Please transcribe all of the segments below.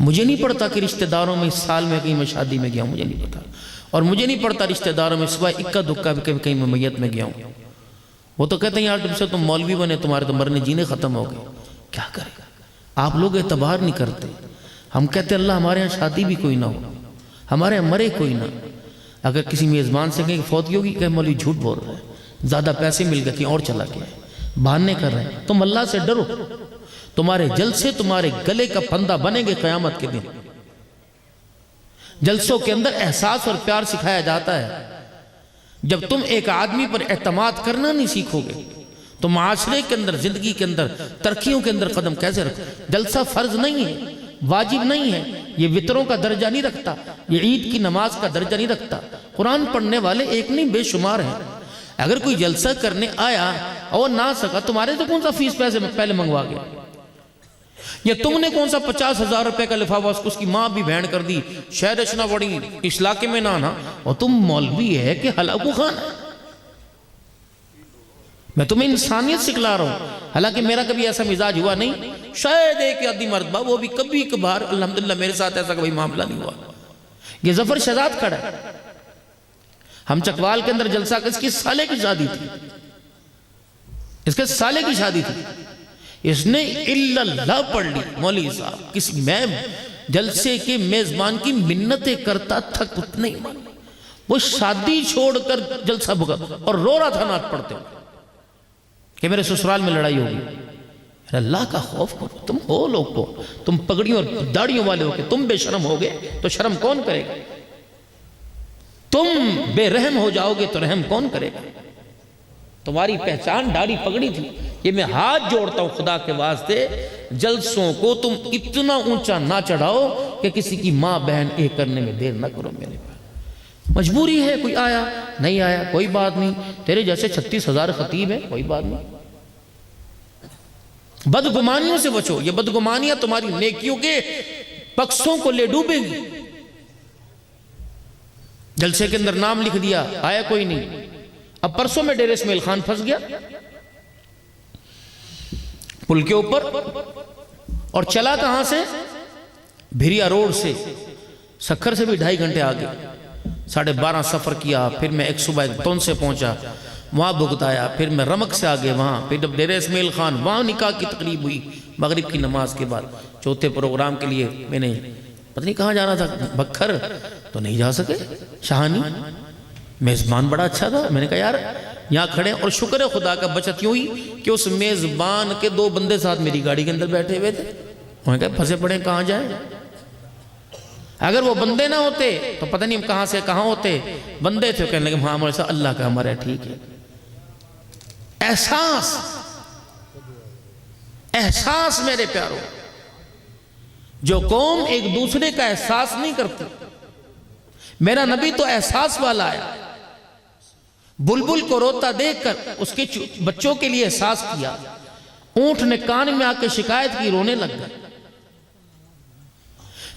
मुझे नहीं पड़ता कि रिश्तेदारों में इस साल में कहीं मैं शादी में गया हूँ, मुझे नहीं पता। और मुझे नहीं पड़ता रिश्तेदारों में सिवाय इक्का दुक्का भी कहीं मैं मैयत में गया हूँ। वो तो कहते हैं यार तुमसे तुम मौलवी बने, तुम्हारे तो मरने जीने ख़त्म हो गए। क्या करेगा, आप लोग एतबार नहीं करते। हम कहते अल्लाह हमारे यहाँ शादी भी कोई ना हो, हमारे यहाँ मरे कोई ना। अगर किसी मेज़बान से कहें फौत होगी, कहे मौलवी झूठ बोल रहा है, ज़्यादा पैसे मिल गए, कहीं और चला गया, बहाने कर रहे हैं। तुम अल्लाह से डरो, तुम्हारे जलसे तुम्हारे गले का फंदा बनेंगे क़यामत के दिन। जलसों के अंदर एहसास और प्यार सिखाया जाता है। जब तुम एक आदमी पर एतमाद करना नहीं सीखोगे तो माशरे के अंदर, जिंदगी के अंदर, तरक्कियों के अंदर कदम कैसे रखो। जलसा फर्ज नहीं है, वाजिब नहीं है, ये वितरों का दर्जा नहीं रखता, ये ईद की नमाज का दर्जा नहीं रखता। कुरान पढ़ने वाले एक नहीं बेशुमार हैं। अगर कोई जलसा करने आया और ना सका, तुम्हारे तो कौन सा फीस पैसे पहले मंगवा गया, या तुमने कौन सा 50,000 रुपए का लिफाफा उसकी माँ भी बहन कर दी, शायद अचना बड़ी इस इलाके में ना आना, और तुम मौलवी है कि हलाकू खान है। मैं तुम्हें इंसानियत सिखला रहा हूं। हालांकि मेरा कभी ऐसा मिजाज हुआ नहीं, शायद एक आदि मर्तबा, वो भी कभी कभार, अल्हम्दुलिल्लाह मेरे साथ ऐसा कभी मामला नहीं हुआ। ये जफर शहजाद खड़ा है, हम चकवाल के अंदर जलसा, इसकी साले की शादी थी, इसके साले की शादी थी। इसने इल्लल्लाह पढ़ ली। मौलवी साहब किसी, मैं जलसे के मेजबान की मिन्नतें करता था, कुछ नहीं मान। वो शादी छोड़कर जलसा भुगा और रो रहा था नात पढ़ते हुए कि मेरे ससुराल में लड़ाई होगी। अल्लाह का खौफ करो, तुम हो लोग को, तुम पगड़ियों और दाढ़ियों वाले हो के तुम बेशरम होगे तो शर्म कौन करेगा? तुम बेरहम हो जाओगे तो रहम कौन करेगा? तुम्हारी पहचान दाढ़ी पगड़ी थी। ये मैं हाथ जोड़ता हूं खुदा के वास्ते, जलसों को तुम इतना ऊंचा ना चढ़ाओ कि किसी की मां बहन एक करने में देर ना करो। मेरे पास मजबूरी है, कोई आया नहीं आया कोई बात नहीं, तेरे जैसे 36,000 खतीब है, कोई बात नहीं। बदगुमानियों से बचो, ये बदगुमानियां तुम्हारी नेकियों के पक्षों को ले डूबेंगी। जलसे के अंदर नाम लिख दिया, आया कोई नहीं। अब परसों में डेरे इस्माइल खान फंस गया पुल के ऊपर, और चला कहां से? भिरिया रोड से, सक्खर से भी 2.5 घंटे आगे, 12:30 सफर किया। फिर मैं एक सुबह तौन से पहुंचा, वहां भुगताया। फिर मैं रमक से आगे वहां, फिर जब डेरे इस्माइल खान, वहां निकाह की तकरीब हुई मगरिब की नमाज के बाद। चौथे प्रोग्राम के लिए मैंने पता नहीं कहाँ जाना था, बखर तो नहीं जा सके, शाहानी। मेज़बान बड़ा अच्छा था, मैंने कहा यार यहाँ खड़े, और शुक्र है खुदा का बचत यूं ही कि उस मेज़बान के 2 बंदे साथ मेरी गाड़ी के अंदर बैठे हुए थे। उन्होंने कहा फंसे पड़े कहाँ जाए। अगर वो बंदे ना होते तो पता नहीं हम कहाँ से कहाँ होते। बंदे थे, कहने लगे हाँ हमारे साथ अल्लाह का हमारा ठीक है। एहसास, एहसास मेरे प्यारों, जो कौम एक दूसरे का एहसास नहीं करती, मेरा नबी तो एहसास वाला आया। बुलबुल को रोता देखकर उसके बच्चों के लिए एहसास किया। ऊंट ने कान में आकर शिकायत की, रोने लग गए।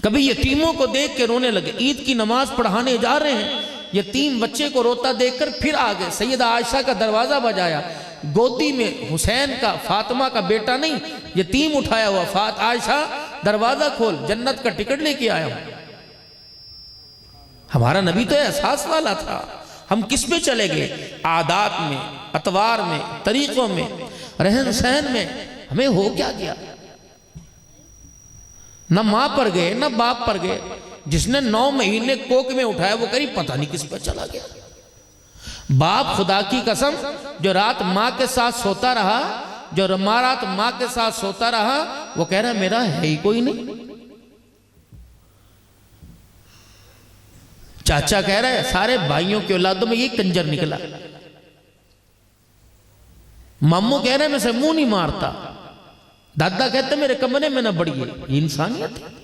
कभी यतीमों को देख के रोने लगे। ईद की नमाज पढ़ाने जा रहे हैं, यतीम बच्चे को रोता देखकर फिर आ गए। सैयदा आयशा का दरवाजा बजाया, गोदी में हुसैन का, फातिमा का बेटा नहीं, यतीम उठाया हुआ। आयशा दरवाजा खोल, जन्नत का टिकट लेके आया हूं। हमारा नबी तो एहसास वाला था। हम किस पे चले गए? आदात में, अतवार में, तरीकों में, रहन सहन में हमें हो क्या गया? न मां पर गए न बाप पर गए। जिसने 9 महीने कोक में उठाया वो करीब पता नहीं किस पर चला गया। बाप खुदा की कसम, जो रात मां के साथ सोता रहा, जो रात मां के साथ सोता रहा, वो कह रहा मेरा है ही कोई नहीं। चाचा कह रहा है सारे भाइयों की औलादों में ये कंजर निकला। मामू कह रहे हैं मैं से मुंह नहीं मारता। दादा कहते मेरे कमरे में ना बढ़िए। ये इंसानियत है।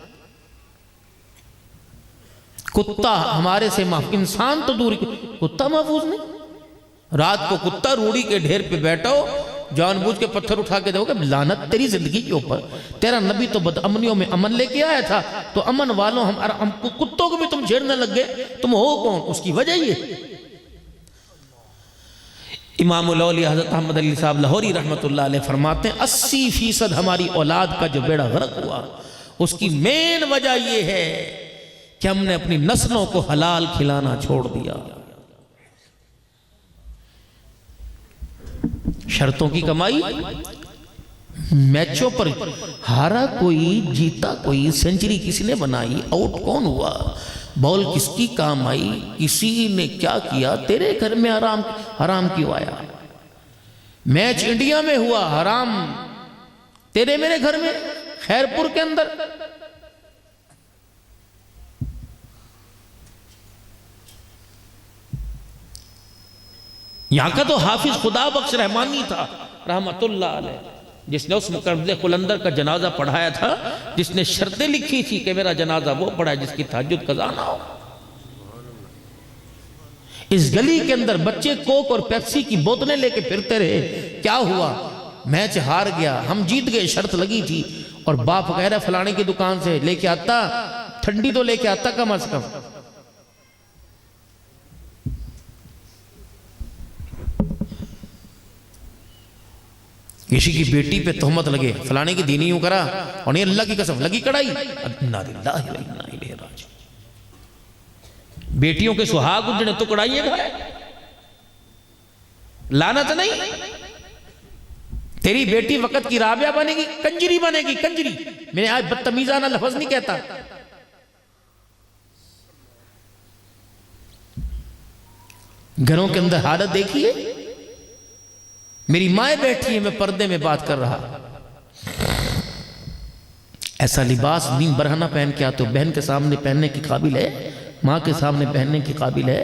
कुत्ता हमारे से माफ, इंसान तो दूर, कुत्ता महफूज नहीं। रात को कुत्ता रूढ़ी के ढेर पे बैठो, जानबूझ के पत्थर उठा के दोगे, लानत तेरी जिंदगी के ऊपर। तेरा नबी तो बदअमनियों में अमन लेके आया था, तो अमन वालों हम कुत्तों को भी तुम छेड़ने लग गए। तुम हो कौन? उसकी वजह ये। इमामुल औलिया हज़रत अहमद अली साहब लाहौरी रहमतुल्लाह अलैह फरमाते हैं 80% हमारी औलाद का जो बेड़ा गर्क हुआ उसकी मेन वजह यह है कि हमने अपनी नस्लों को हलाल खिलाना छोड़ दिया। शर्तों की कमाई, मैचों पर हारा कोई, जीता कोई, सेंचुरी किसी ने बनाई, आउट कौन हुआ, बॉल किसकी काम आई, किसी ने क्या किया, तेरे घर में हराम क्यों आया? मैच इंडिया में हुआ, हराम तेरे मेरे घर में, खैरपुर के अंदर। यहां का तो हाफिज खुदा बख्श रहमानी था रहमतुल्लाह अलैह, जिसने उस मुकद्दे कुलंदर का जनाजा पढ़ाया था, जिसने शर्तें लिखी थी कि मेरा जनाजा वो पढ़ा है जिसकी तहज्जुद कज़ा ना हो। इस गली के अंदर बच्चे कोक और पेप्सी की बोतलें लेके फिरते रहे, क्या हुआ? मैच हार गया, हम जीत गए, शर्त लगी थी, और बाप कह रहा फलाने की दुकान से लेके आता, ठंडी तो लेके आता कम अज कम। किसी की बेटी पे तोहमत लगे, फलाने की दीनी यूं करा, और नहीं अल्लाह की कसम लगी कड़ाई, बेटियों के सुहाग उजड़े तो कड़ाई है, लानत नहीं। तेरी बेटी वक्त की राबिया बनेगी, कंजरी बनेगी, कंजरी। मैंने आज बदतमीजाना लफ्ज नहीं कहता। घरों के अंदर हालत देखिए, मेरी माँ बैठी है, मैं पर्दे में बात कर रहा, ऐसा लिबास नीम बरहना पहन के आते हो, बहन के सामने पहनने की काबिल है, माँ के सामने पहनने की काबिल है,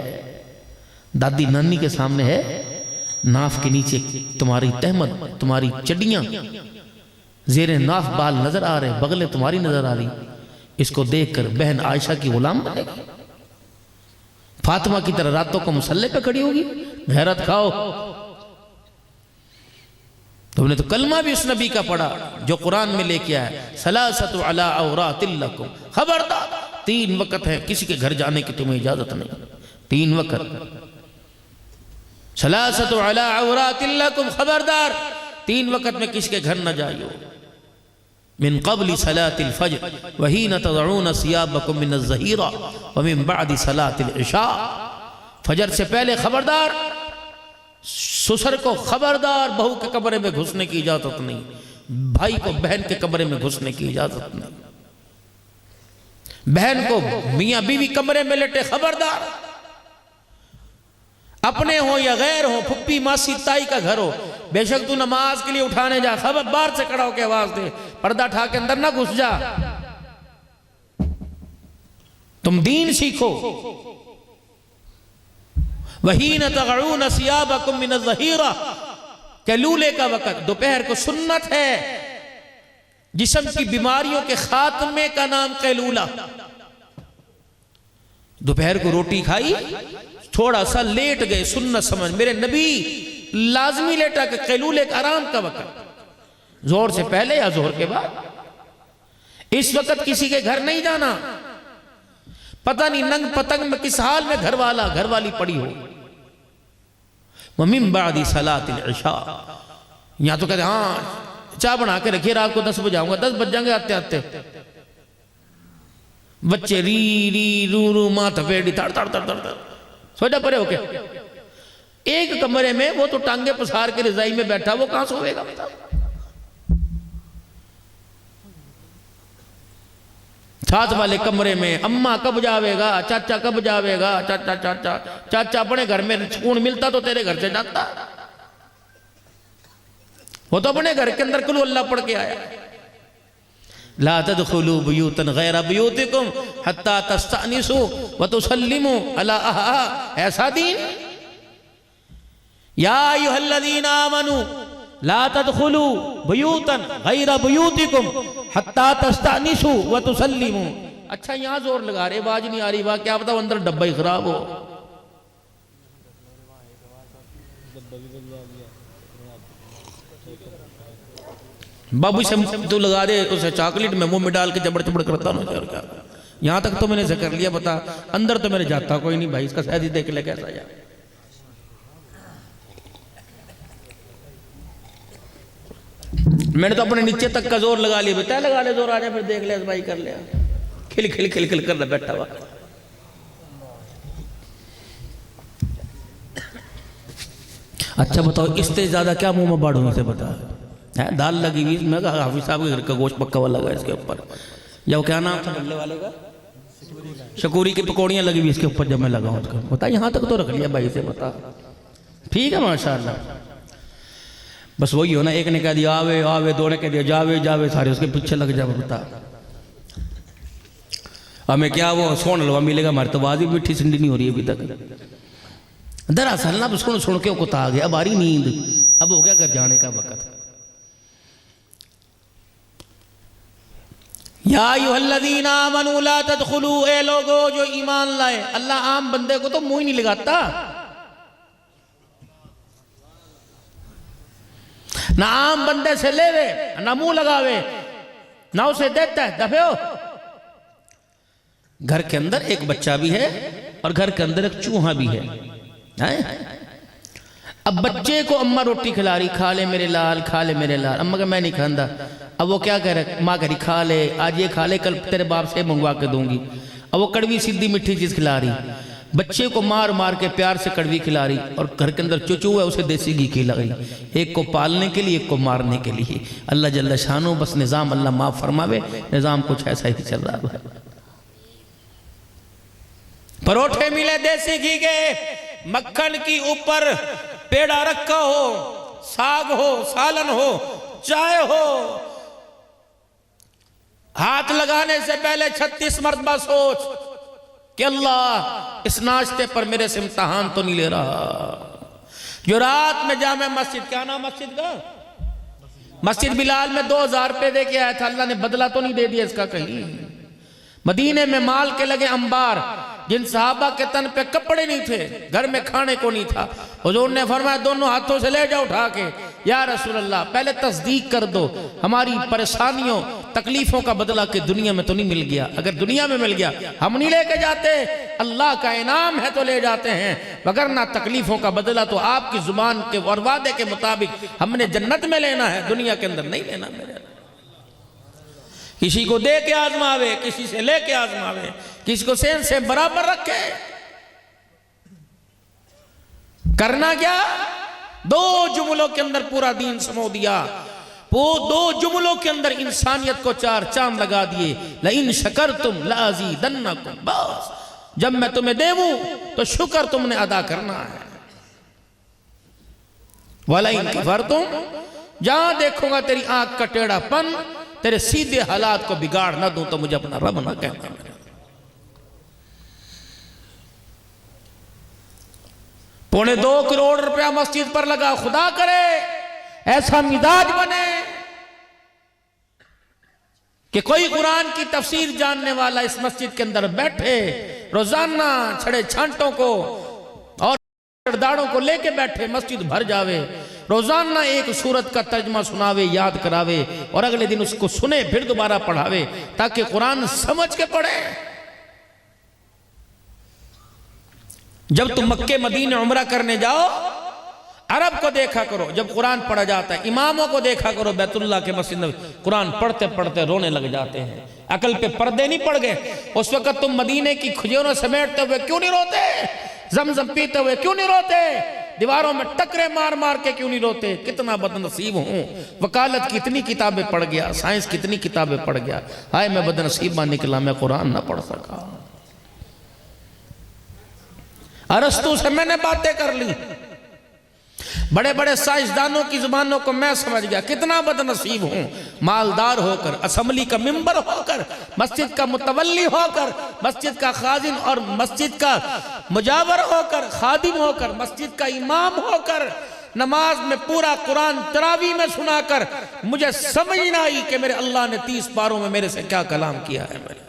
दादी नानी के सामने है, नाफ के नीचे तुम्हारी तहमत, तुम्हारी चड्डियां, जेरे नाफ बाल नजर आ रहे, बगलें तुम्हारी नजर आ रही, इसको देखकर बहन आयशा की गुलाम बनेगी, फातिमा की तरह रातों को मुसल्ले पे खड़ी होगी। गैरत खाओ। तुमने तो कलमा भी उस नबी का पढ़ा जो कुरान में लेके आया, सलासतु अला औरातिल लकुम, खबरदार 3 वक्त है, किसी के घर जाने की तुम्हें इजाजत नहीं, 3 वक्त। सलासतु अला औरातिल लकुम, खबरदार 3 वक्त में किसी के घर न जाइयो। मिन क़ब्ल सलातिल फज्र व हीन तज़ऊन सियाबकुम मिन अज़-ज़हीरा व मिन बअद सलातिल इशा। फजर से पहले खबरदार, ससुर को खबरदार, बहू के कमरे में घुसने की इजाजत नहीं, भाई को बहन के कमरे में घुसने की इजाजत नहीं, बहन को मियां बीवी कमरे में लेटे खबरदार, अपने हो या गैर हो, फुप्पी मासी ताई का घर हो, बेशक तू नमाज के लिए उठाने जा, खबर बाहर से खड़ा होकर आवाज दे, पर्दा ठा के अंदर ना घुस जा। तुम दीन सीखो। वही न तगऊन सियाबकुम मिन अज़-ज़हीरा, कैलूले का वक्त, दोपहर को सुन्नत है, जिस्म की बीमारियों के खात्मे का नाम कैलूला। दोपहर को रोटी खाई, थोड़ा सा लेट गए, सुन्नत समझ, मेरे नबी लाजमी लेटा के कैलूले का आराम का वक्त, जोर से पहले या जोर के बाद। इस वक्त किसी के घर नहीं जाना, पता नहीं नंग पतंग में किस हाल में घर वाला घर वाली पड़ी हो। मिन बादी सलातिल इशा, यहां तो कहते हाँ चाय बना के रखिए, रात को 10 बजे आऊंगा, 10 बज जाएंगे आते आते, बच्चे री री रू रू माँ थपेड़ी तड़ तड़ तड़ तड़, सोचा परे होके एक कमरे में, वो तो टांगे पसार के रजाई में बैठा, वो कहां सोएगा बता। साथ वाले कमरे में अम्मा कब जावेगा, चाचा कब जावेगा, चाचा चाचा चाचा अपने घर में सुकून मिलता तो तेरे घर से जाता, वो तो अपने घर के अंदर कुल अल्लाह पढ़ के आया। ला तदखुलू बुयूतन गैरा बुयूतिकुम हत्ता तस्तअनिसू व तुसल्लिमू अला अहलिहा, ऐसा दीन। या अय्युहल्लज़ीना आमनू ला तदखुलू बुयूतन गैरा बुयूतिकुम हत्ता तस्तअनिसू व तुसल्लिमू। अच्छा यहां जोर लगा रहे, आवाज नहीं आ रही, वाह क्या बताओ अंदर डब्बा ही खराब हो। बाबू से तो लगा दे, उसे चॉकलेट में मुंह में डाल के चबड़ चबड़ करता ना यार, क्या यहां तक तो मैंने से कर लिया, बता अंदर तो मेरे जाता कोई नहीं भाई, इसका शायद ही देख ले कैसा यार। मैंने तो अपने नीचे तक का जोर लगा लिया, बेटा लगा ले जोर, आ जाए फिर देख ले भाई कर ले, खिल खिल खिल खिल कर बैठा हुआ। अच्छा बताओ इससे ज्यादा क्या मुंह में बाढ़ से बता है? दाल लगी हुई, मैं कहा हाफिज साहब के घर का गोश्त पक्का हुआ लगा इसके ऊपर, या वो क्या नाम था बल्ले वाले का, शकूरी की पकौड़ियाँ लगी हुई इसके ऊपर, जब मैं लगा उसका बता, यहाँ तक तो रख लिया भाई से बता, ठीक है माशाल्लाह। बस वही हो ना, एक ने कह दिया आवे आवे, दो ने कह दिया जावे जावे, सारे उसके पीछे लग जाओ, बता हमें क्या वो सोन हलवा मिलेगा, हमारी तो आवाज भी मीठी सिंडी नहीं हो रही अभी तक। दरअसल ना सुन सुन के कुत्ता आ गया, अब आ रही नींद, अब हो गया घर जाने का वक्त। या अय्युहल्लज़ीना आमनू ला तदखुलू, ए लोगो जो ईमान लाए, अल्लाह आम बंदे को तो मुंह ही नहीं लगाता, ना आम बंदे से लेवे ना मुंह लगावे, ना उसे देता है दफे हो। घर के अंदर एक बच्चा भी है और घर के अंदर एक चूहा भी है। अब बच्चे को अम्मा रोटी खिला रही, खा ले मेरे लाल, खा ले मेरे लाल, अम्मा का मैं नहीं खांदा। अब वो क्या कह रहा, माँ कह रही खा ले, आज ये खा ले, कल तेरे बाप से मंगवा के दूंगी। अब वो कड़वी सीधी मीठी चीज खिला रही, बच्चे को मार मार के प्यार से कड़वी खिला रही, और घर के अंदर चूचू है उसे देसी घी खिला रही, एक को पालने के लिए एक को मारने के लिए। अल्लाह जल्ला शानो, बस निज़ाम अल्लाह माफ फरमावे, निज़ाम कुछ ऐसा ही चल रहा है। परोठे मिले देसी घी के, मक्खन की ऊपर पेड़ा रखा हो, साग हो, सालन हो, चाय हो, हाथ लगाने से पहले 36 मरतबा सोच कि अल्लाह इस नाश्ते पर मेरे से इम्तिहान तो नहीं ले रहा। जो रात में जामे मस्जिद, क्या नाम मस्जिद का, मस्जिद बिलाल में 2000 रुपये दे के आया था, अल्लाह ने बदला तो नहीं दे दिया इसका कहीं। मदीने में माल के लगे अंबार, जिन सहाबा के तन पे कपड़े नहीं थे, घर में खाने को नहीं था, हुजूर ने फरमाया दोनों हाथों से ले जाओ उठा के, या रसूल अल्लाह पहले तस्दीक कर दो, हमारी परेशानियों तकलीफों का बदला के दुनिया में तो नहीं मिल गया, अगर दुनिया में मिल गया हम नहीं लेके जाते, अल्लाह का इनाम है तो ले जाते हैं, मगर ना तकलीफों का बदला तो आपकी जुबान के और वादे के मुताबिक हमने जन्नत में लेना है, दुनिया के अंदर नहीं लेना मेरे। किसी को दे के आजमावे, किसी से लेके आजमावे, किसी को सेन से बराबर रखे, करना क्या, दो जुमलों के अंदर पूरा दीन समो दिया, वो दो जुमलों के अंदर इंसानियत को 4 चांद लगा दिए। लइन शकरतुम लाज़ीदन्नकुम, बस जब मैं तुम्हें देवूं तो शुक्र तुमने अदा करना है। वलइन कफरतुम, जहां देखूंगा तेरी आंख का टेढ़ापन, तेरे सीधे हालात को बिगाड़ ना दूं तो मुझे अपना रब ना कहना। पौने 2 करोड़ रुपया मस्जिद पर लगा, खुदा करे ऐसा मिजाज बने कि कोई कुरान की तफसीर जानने वाला इस मस्जिद के अंदर बैठे, रोजाना छड़े छांटों को और दाड़ों को लेके बैठे, मस्जिद भर जावे, रोजाना एक सूरत का तर्जमा सुनावे, याद करावे, और अगले दिन उसको सुने फिर दोबारा पढ़ावे, ताकि कुरान समझ के पढ़े। जब तुम मक्के मदीने उम्रा करने जाओ, अरब को देखा करो जब कुरान पढ़ा जाता है, इमामों को देखा करो बैतुल्लाह के मस्जिद में कुरान पढ़ते पढ़ते रोने लग जाते हैं। अकल पे पर्दे नहीं पड़ गए? उस वक्त तुम मदीने की खजूरें समेटते हुए क्यों नहीं रोते? जमजम पीते हुए क्यों नहीं रोते? दीवारों में टकरे मार मार के क्यों नहीं रोते? कितना बदनसीब हूं, वकालत कितनी किताबें पढ़ गया, साइंस कितनी किताबें पढ़ गया, हाय मैं बदनसीबा निकला, मैं कुरान ना पढ़ सका। अरस्तु से मैंने बातें कर ली, बड़े बड़े साइंसदानों की जुबानों को मैं समझ गया, कितना बदनसीब हूं, मालदार होकर, असेंबली का मेंबर होकर, मस्जिद का मुतवल्ली होकर, मस्जिद का खाजिन और मस्जिद का मुजावर होकर, खादिम होकर, मस्जिद का इमाम होकर, नमाज में पूरा कुरान तरावी में सुनाकर मुझे समझ ना आई कि मेरे अल्लाह ने 30 पारों में मेरे से क्या कलाम किया है। मेरे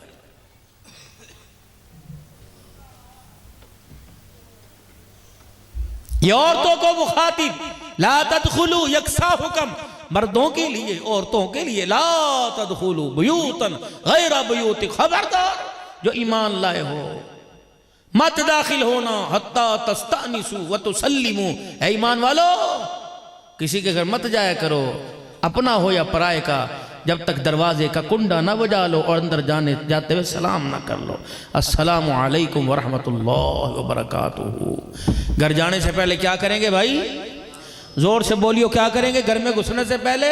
ये औरतों को मुखातिब, ला तदखुलू, यकसा हुक्म मर्दों के लिए औरतों के लिए, ला तदखुलू बुयूतन गैरा बुयूति, खबरदार जो ईमान लाए हो मत दाखिल होना, हत्ता तस्तानिसु व तुसल्लिमू, ऐ ईमान वालो किसी के घर मत जाया करो, अपना हो या पराये का, जब तक दरवाजे का कुंडा ना बजा लो और अंदर जाने जाते हुए सलाम ना कर लो, अस्सलामु अलैकुम वरहमतुल्लाहि वबरकातुहू। घर जाने से पहले क्या करेंगे भाई? जोर से बोलियो, क्या करेंगे घर में घुसने से पहले?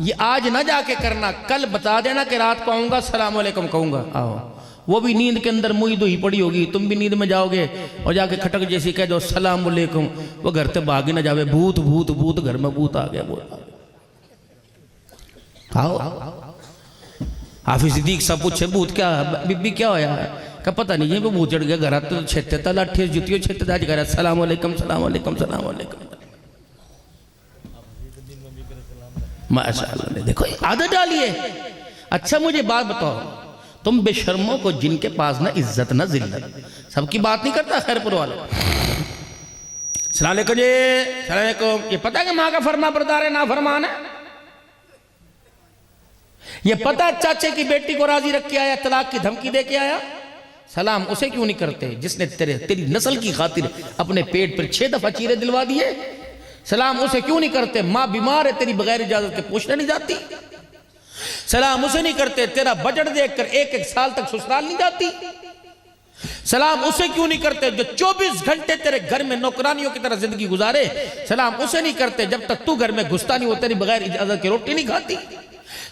ये आज ना जाके करना, कल बता देना कि रात को आऊंगा सलाम अलैकुम कहूंगा। आओ, वो भी नींद के अंदर मुई दुही पड़ी होगी, तुम भी नींद में जाओगे और जाके खटक जैसी कह दो सलाम अलैकुम, वो घर से भाग ही ना जावे, भूत भूत भूत, घर में भूत आ गया, भूत आ गया। आओ, हाफिज सिद्दीक सब पूछे भूत क्या बीबी क्या होया है? का पता नहीं है, वो भूत चढ़ गया घर, तो छेते ता लाठी जुतियों छेते आज घर, सलाम अलैकुम सलाम अलैकुम सलाम अलैकुम। माशाअल्लाह, देखो आदत डालिए। अच्छा मुझे बात बताओ, तुम बेशर्मों को जिनके पास ना इज्जत ना जिल्लत, सबकी बात नहीं करता खैरपुर वाला, सलाम अलैकुम जी सलाम अलैकुम, ये पता है कि माँ का फरमा बरदार है ना फरमान है? ये पता चाचे की बेटी को राजी रख के आया, तलाक की धमकी दे के आया, सलाम उसे क्यों नहीं करते जिसने तेरी नस्ल की खातिर अपने पेट पर 6 दफा चीरे दिलवा दिए? सलाम उसे क्यों नहीं करते? माँ बीमार है तेरी बगैर इजाजत के पूछने नहीं जाती? सलाम उसे नहीं करते तेरा बजट देखकर 1-1 साल तक ससुराल नहीं जाती? सलाम उसे क्यों नहीं करते जो 24 घंटे तेरे घर में नौकरानियों की तरह जिंदगी गुजारे? सलाम उसे नहीं करते जब तक तू घर में घुसता नहीं हो तेरी बगैर इजाजत की रोटी नहीं खाती?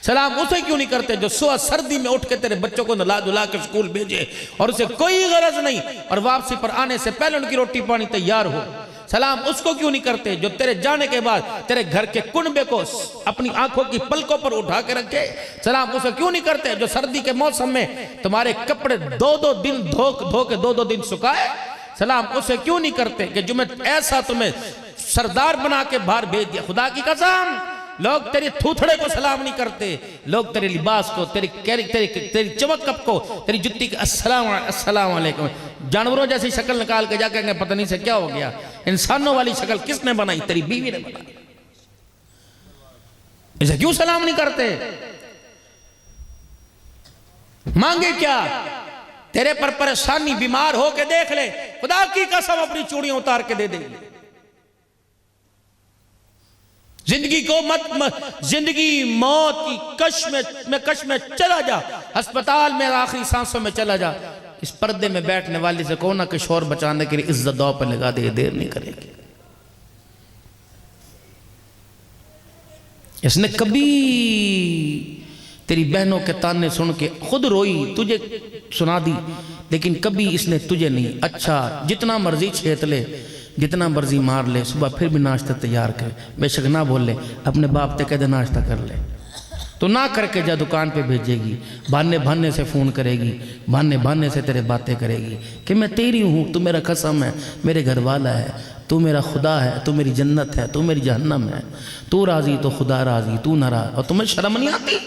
सलाम उसे क्यों नहीं करते जो सुबह सर्दी में उठ के तेरे बच्चों को नला धुला के स्कूल भेजे और उसे कोई गरज नहीं और वापसी पर आने से पहले उनकी रोटी पानी तैयार हो? सलाम उसको क्यों नहीं करते जो तेरे जाने के बाद तेरे घर के कुनबे को अपनी आंखों की पलकों पर उठा के रखे? सलाम उसे क्यों नहीं करते जो सर्दी के मौसम में तुम्हारे कपड़े 2-2 दिन धो के 2-2 दिन सुखाए? सलाम उसे क्यों नहीं करते कि जो मैं ऐसा तुम्हें सरदार बना के बाहर भेज दिया? खुदा की कसम, लोग तेरे थूथड़े को सलाम नहीं करते, लोग तेरे लिबास को, तेरी चमक कप को, तेरी जुत्ती के अस्सलाम वालेकुम, जानवरों जैसी शक्ल निकाल के जाके पता नहीं से क्या हो गया, इंसानों वाली शक्ल किसने बनाई? तेरी बीवी ने बनाई। इसे क्यों सलाम नहीं करते? मांगे क्या? तेरे पर परेशानी, बीमार हो के देख ले, खुदा की कसम अपनी चूड़ियां उतार के दे देंगे। जिंदगी को जिंदगी मौत की कश में चला जा, अस्पताल में आखिरी सांसों में चला जा, इस पर्दे में बैठने वाले से कहो ना कि शोर बचाने के लिए इज्जत दाव पर लगा दे, देर नहीं करेगी। इसने कभी तेरी बहनों के ताने सुन के खुद रोई, तुझे सुना दी, लेकिन कभी इसने तुझे नहीं। अच्छा जितना मर्जी छेत ले, जितना मर्जी मार ले, सुबह फिर भी नाश्ता तैयार कर, बेशक ना बोल ले, अपने बाप से कह दे नाश्ता कर ले, तो ना करके जा दुकान पे भेजेगी, बहाने से फ़ोन करेगी, बहाने से तेरे बातें करेगी कि मैं तेरी हूँ, तू मेरा कसम है, मेरे घर वाला है, तू मेरा खुदा है, तू मेरी जन्नत है, तू मेरी जहन्नम है, तू राज़ी तो खुदा राज़ी, तू नाराज़। और तुम्हें शर्म नहीं आती?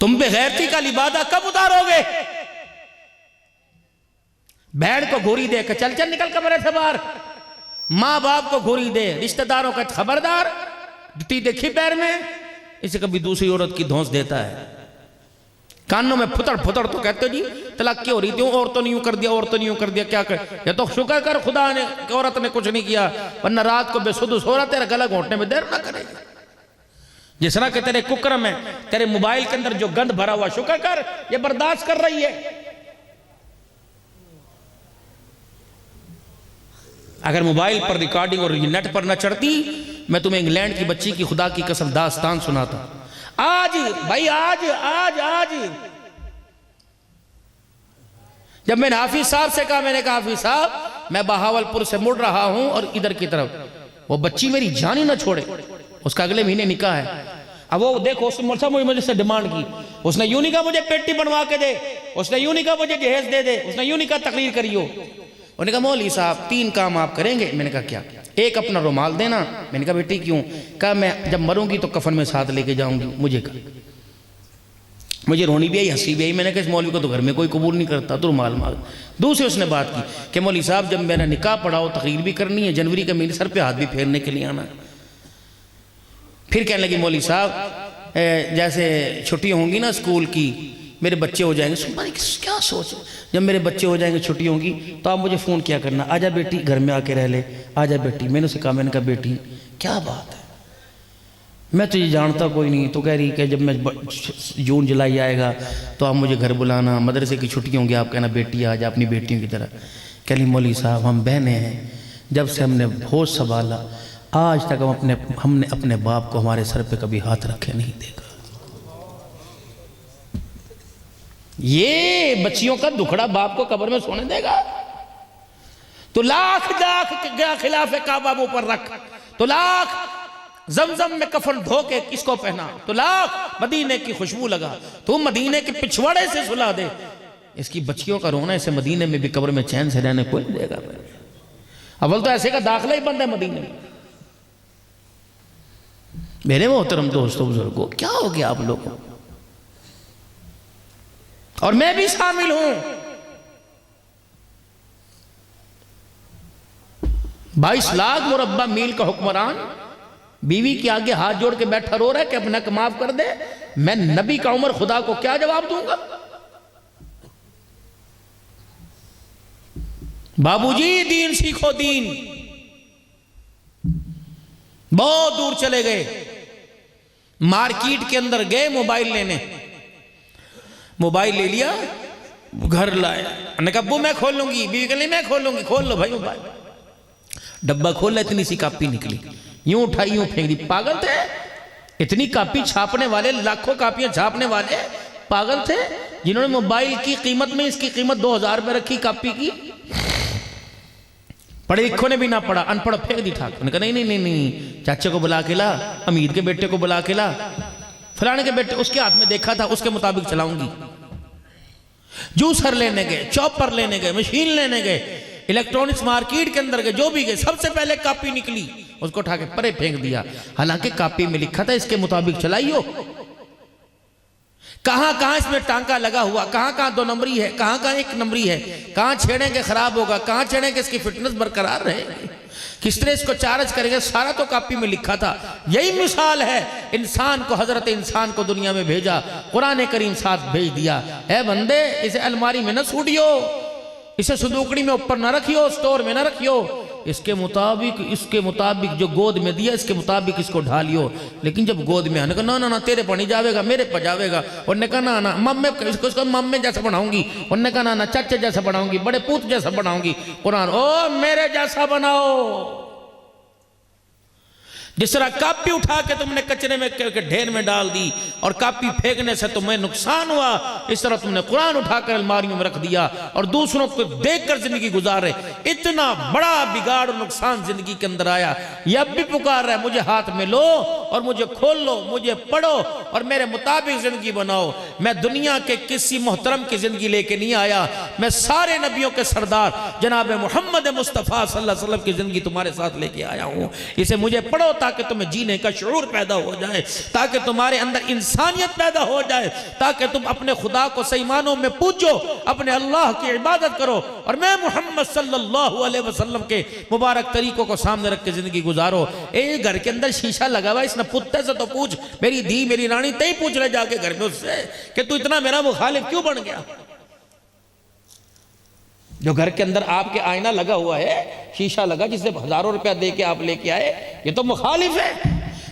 तुम बेगैरती का लिबादा कब उतारोगे? भेड़ को घोड़ी दे के चल निकल कमरे से बाहर, माँ बाप को घोड़ी दे, रिश्तेदारों का खबरदार, जुती देखी पैर में, इसे कभी दूसरी औरत की धौंस देता है, कानों में फुतड़ तो कहते जी तलाक क्यों हो रही थी, औरतों ने यूं कर दिया, औरतों ने यूं कर दिया, क्या कर, या तो शुक्र कर खुदा ने औरत ने कुछ नहीं किया, वरना रात को बेसुध सो रहा, तेरा गला घोंटने में देर ना करेगी। जिस तरह के तेरे कुकर में, तेरे मोबाइल के अंदर जो गंद भरा हुआ, शुक्र कर ये बर्दाश्त कर रही है। अगर मोबाइल पर रिकॉर्डिंग और नेट पर न चढ़ती, मैं तुम्हें इंग्लैंड की बच्ची की खुदा की कसम दास्तान सुनाता। आज भाई आज जब मैंने हाफिज साहब से कहा, मैंने कहा हाफिज साहब मैं बहावलपुर से मुड़ रहा हूं और इधर की तरफ, वो बच्ची मेरी जान ही ना छोड़े, उसका अगले महीने निकाह है। अब वो देखो उसने मुझे से डिमांड की, उसने यूं नहीं कहा मुझे पेटी बनवा के दे, उसने यूं नहीं कहा मुझे जहेज दे दे, उसने यूं नहीं कहा तकरीर करियो। उन्होंने कहा मौलवी साहब 3 काम आप करेंगे। मैंने कहा क्या? एक अपना रुमाल देना। मैंने कहा बेटी क्यों? कहा मैं जब मरूंगी तो कफन में साथ लेके जाऊंगी। मुझे रोनी भी आई, हंसी भी आई। मैंने कहा इस मौलवी को तो घर में कोई कबूल नहीं करता, तो रुमाल मांग। दूसरी उसने बात की कि मौलवी साहब जब मेरा निकाह पढ़ाओ, तकरीर भी करनी है, जनवरी का महीने सर पे हाथ भी फेरने के लिए आना। फिर कहने लगी मौलवी साहब जैसे छुट्टियाँ होंगी ना स्कूल की, मेरे बच्चे हो जाएंगे, सुन क्या सोच, जब मेरे बच्चे हो जाएंगे छुट्टी होंगी तो आप मुझे फ़ोन किया करना, आजा बेटी घर में आके रह ले, आजा बेटी। मैंने उसे कहा, मैंने कहा बेटी क्या बात है, मैं तुझे जानता कोई नहीं। तो कह रही कि जब मैं जून जुलाई आएगा तो आप मुझे घर बुलाना, मदरसे की छुट्टी होंगी आप कहना बेटी आ जा अपनी बेटियों की तरह। कह ली मौलवी साहब हम बहनें हैं, जब से हमने होश संभाला आज तक हमने अपने बाप को हमारे सर पे कभी हाथ रखे नहीं देखा। ये बच्चियों का दुखड़ा बाप को कब्र में सोने देगा? तो लाख लाख खिलाफ काबा मुंह पर रख, तो लाख जमजम में कफन धो के किसको पहना, तो लाख मदीने की खुशबू लगा, तो मदीने के पिछवाड़े से सुला दे। इसकी बच्चियों का रोना ऐसे मदीने में भी कब्र में चैन से रहने कोई नहीं देगा। अव्वल तो ऐसे का दाखिला ही बंद है मदीने में। मेरे मोहतरम दोस्तों बुजुर्गों, क्या हो गया आप लोगों, और मैं भी शामिल हूं। 22 लाख मुरब्बा मील का हुक्मरान बीवी के आगे हाथ जोड़ के बैठा रो रहा है कि अपना हक माफ कर दे। मैं नबी का उमर खुदा को क्या जवाब दूंगा? बाबूजी दीन सीखो, दीन। बहुत दूर चले गए, मार्केट के अंदर गए मोबाइल लेने, मोबाइल ले लिया, घर लाया, मैंने कहा अब्बू मैं खोल लूंगी, बीवी के लिए मैं खोल लूंगी। खोल लो भाई मोबाइल, डब्बा खोला, इतनी सी कापी निकली, यूं उठाई यूं फेंक दी। पागल थे? इतनी कापी छापने वाले, लाखों कापियां छापने वाले पागल थे जिन्होंने मोबाइल की कीमत में इसकी कीमत 2000 रुपए रखी कापी की। पढ़े लिखों ने भी ना पढ़ा, अनपढ़ फेंक दी ठाक। उन्होंने कहा नहीं नहीं नहीं नहीं, चाचे को बुला के ला, अमीर के बेटे को बुला के ला, फलाने के बेटे, उसके हाथ में देखा था उसके मुताबिक चलाऊंगी। जूसर लेने गए, चॉपर लेने गए, मशीन लेने गए, इलेक्ट्रॉनिक्स मार्केट के अंदर गए, जो भी गए, सबसे पहले कापी निकली, उसको उठा के परे फेंक दिया। हालांकि कापी में लिखा था इसके मुताबिक चलाइयो। कहां कहां इसमें टांका लगा हुआ, कहां कहां 2 नंबरी है, कहां कहां 1 नंबरी है, कहां छेड़ेंगे खराब होगा, कहां छेड़ेंगे इसकी फिटनेस बरकरार रहेगी, किस तरह इसको चार्ज करेंगे, सारा तो कापी में लिखा था। यही मिसाल है, इंसान को, हजरत इंसान को दुनिया में भेजा, कुरान करीम साथ भेज दिया। है बंदे, इसे अलमारी में न सूडियो, इसे सुदूकड़ी में ऊपर ना रखियो, स्टोर में ना रखियो, इसके मुताबिक जो गोद में दिया इसके मुताबिक इसको ढालियो। लेकिन जब गोद में आने का ना ना ना तेरे पर नहीं जावेगा, मेरे पर जावेगा। उन्होंने कहा ना ना मम्मे, इसको मम्मे जैसा बनाऊंगी, उन्होंने कहा ना ना चाचे जैसा बनाऊंगी, बड़े पूत जैसा बनाऊंगी। कुरान ओ मेरे जैसा बनाओ। जिस तरह कापी उठा के तुमने कचरे में ढेर में डाल दी और कापी फेंकने से तुम्हें नुकसान हुआ, इस तरह तुमने कुरान उठाकर अलमारियों में रख दिया और दूसरों को देखकर जिंदगी गुजार रहे। इतना बड़ा बिगाड़ और नुकसान जिंदगी के अंदर आया। ये अब भी पुकार रहा है, मुझे हाथ में लो और मुझे खोल लो, मुझे पढ़ो और मेरे मुताबिक जिंदगी बनाओ। मैं दुनिया के किसी मोहतरम की जिंदगी लेके नहीं आया, मैं सारे नबियों के सरदार जनाब मोहम्मद मुस्तफ़ा सल्लल्लाहु अलैहि वसल्लम की जिंदगी तुम्हारे साथ लेके आया हूं। इसे मुझे पढ़ो ताकि तुम्हें जीने का शऊर पैदा हो जाए, ताकि तुम्हारे अंदर इंसानियत पैदा हो जाए, ताकि तुम अपने खुदा को सही मानों में पूजो, अपने अल्लाह की इबादत करो और मैं मोहम्मद सल्लल्लाहु अलैहि वसल्लम के मुबारक तरीकों को सामने रख के जिंदगी गुजारो। एक घर के अंदर शीशा लगा हुआ, इसने पुत्ते से तो पूछ, मेरी धी मेरी रानी तई पूछ ले जाके घर में उससे कि तू इतना मेरा मुखालिफ क्यों बन गया। जो घर के अंदर आपके आईना लगा हुआ है, शीशा लगा जिसे हजारों रुपया दे के आप लेके आए, ये तो मुखालिफ है।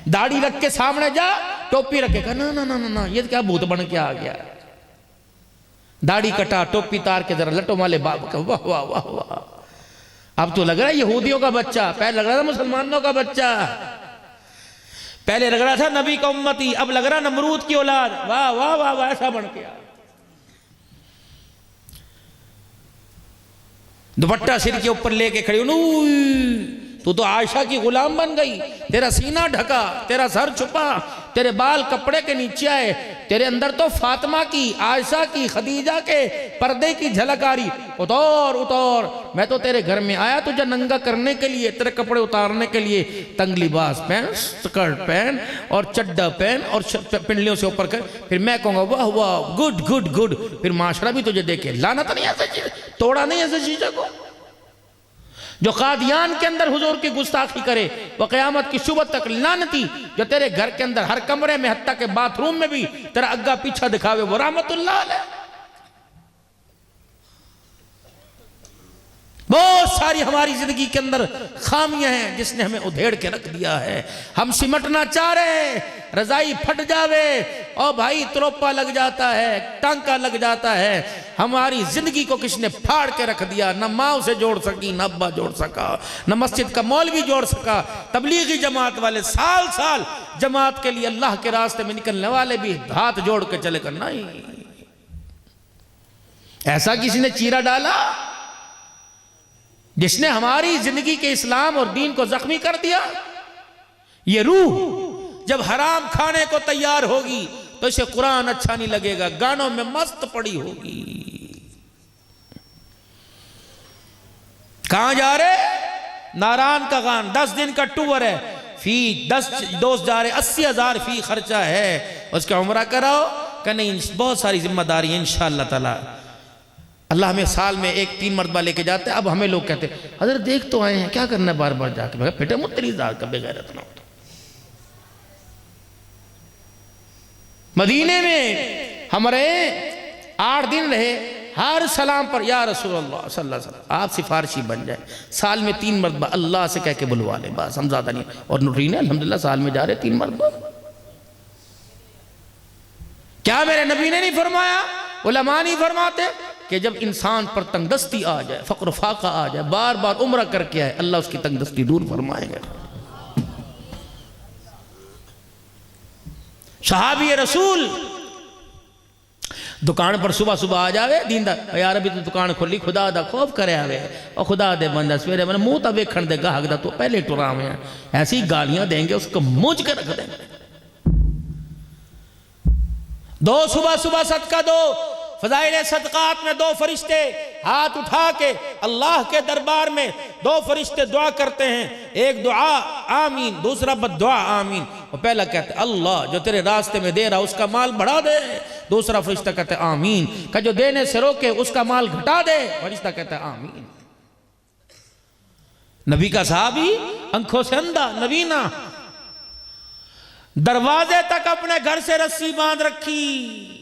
दाढ़ी रख के सामने जा, टोपी रखे, कहा ना ना ना ना, ये क्या भूत बन के आ गया। दाढ़ी कटा, टोपी तार के जरा लटो वाले बाप का, वाह वाह वाह वाह। अब तो लग रहा है यहूदियों का बच्चा, पहले लग रहा था मुसलमानों का बच्चा, पहले लग रहा था नबी का उम्मती, अब लग रहा नमरूद की औलाद। वाह वाह वाह वाह, ऐसा बन के आ। दुपट्टा सिर के ऊपर लेके खड़ी, तू तो आयशा की गुलाम बन गई, तेरा सीना ढका, तेरा सर छुपा, तेरे बाल कपड़े के नीचे आए, तेरे अंदर तो फातिमा की, आयशा की, खदीजा के पर्दे की झलक आ रही। उतार उतार, मैं तो तेरे घर में आया तुझे नंगा करने के लिए, तेरे कपड़े उतारने के लिए। तंग लिबास पहन, स्कर्ट पहन और चड्डा पहन और पिंडलियों से ऊपर कर, फिर मैं कहूँगा वाह वाह गुड गुड गुड, फिर माशरा भी तुझे देखे। लाना तो नहीं ऐसे चीज, तोड़ा नहीं ऐसे चीजों को। जो कादियान के अंदर हुजूर की गुस्ताखी करे वो क़यामत की सुबह तक लानती। जो तेरे घर के अंदर हर कमरे में हत्ता के बाथरूम में भी तेरा अग्गा पीछा दिखावे वो रहमतुल्लाह अलैह। बहुत सारी हमारी जिंदगी के अंदर खामियां हैं जिसने हमें उधेड़ के रख दिया है। हम सिमटना चाह रहे हैं, रजाई फट जावे और भाई त्रोपा लग जाता है, टांका लग जाता है। हमारी जिंदगी को किसने फाड़ के रख दिया। न माँ उसे जोड़ सकी, न अब्बा जोड़ सका, न मस्जिद का मौलवी जोड़ सका। तबलीगी जमात वाले साल साल जमात के लिए अल्लाह के रास्ते में निकलने वाले भी हाथ जोड़ के चले कर नहीं। ऐसा किसी ने चीरा डाला जिसने हमारी जिंदगी के इस्लाम और दीन को जख्मी कर दिया। ये रूह जब हराम खाने को तैयार होगी तो इसे कुरान अच्छा नहीं लगेगा, गानों में मस्त पड़ी होगी। कहां जा रहे? नारायण का गान, 10 दिन का टूर है, फी 10 दोस्त जा रहे, 80,000 फी खर्चा है, उसका उम्रा कराओ। का नहीं, बहुत सारी जिम्मेदारी है इंशाअल्लाह ताला। अल्लाह हमें साल में 1-3 मरतबा लेके जाते हैं। अब हमें लोग कहते हैं अरे देख तो आए हैं, क्या करना है बार बार जाके। मैं बेटे मुत्तरी का बेगैरत ना हो। मदीने में हमारे 8 दिन रहे, हर सलाम पर या रसूलुल्लाह सल्लल्लाहु अलैहि वसल्लम आप सिफारशी बन जाए। साल में 3 मरतबा अल्लाह से कह के बुलवा लें, बस हम ज्यादा नहीं। और नूरीन अल्हम्दुलिल्लाह साल में जा रहे 3 मरतबा। क्या मेरे नबी ने नहीं फरमाया, उलमा नहीं फरमाते कि जब इंसान पर तंगदस्ती आ जाए, फक्र फाका आ जाए, बार बार उम्रा करके आए, अल्लाह उसकी तंगदस्ती दूर फरमाएगा। सहाबी रसूल दुकान पर सुबह सुबह आ जावे, दीनदार यार अभी तो दुकान खोली, खुदा दा खौफ करे आवे और खुदा दे बंदा सवेरे मैंने मुंह तो वेखण दे गाहक दा तो पहले टुरा में ऐसी गालियां देंगे उसको मूंझ के रख देंगे। दो सुबह सुबह सदका दो। फजाइल सदकात में 2 फरिश्ते हाथ उठा के अल्लाह के दरबार में 2 फरिश्ते दुआ करते हैं। एक दुआ आमीन, दूसरा बद्दुआ आमीन। और पहला कहते अल्लाह जो तेरे रास्ते में दे रहा उसका माल बढ़ा दे। दूसरा फरिश्ता कहते आमीन का जो देने से रोके उसका माल घटा दे। फरिश्ता कहता है आमीन। नबी का सहाबी आंखों से अंधा, नबीना दरवाजे तक अपने घर से रस्सी बांध रखी।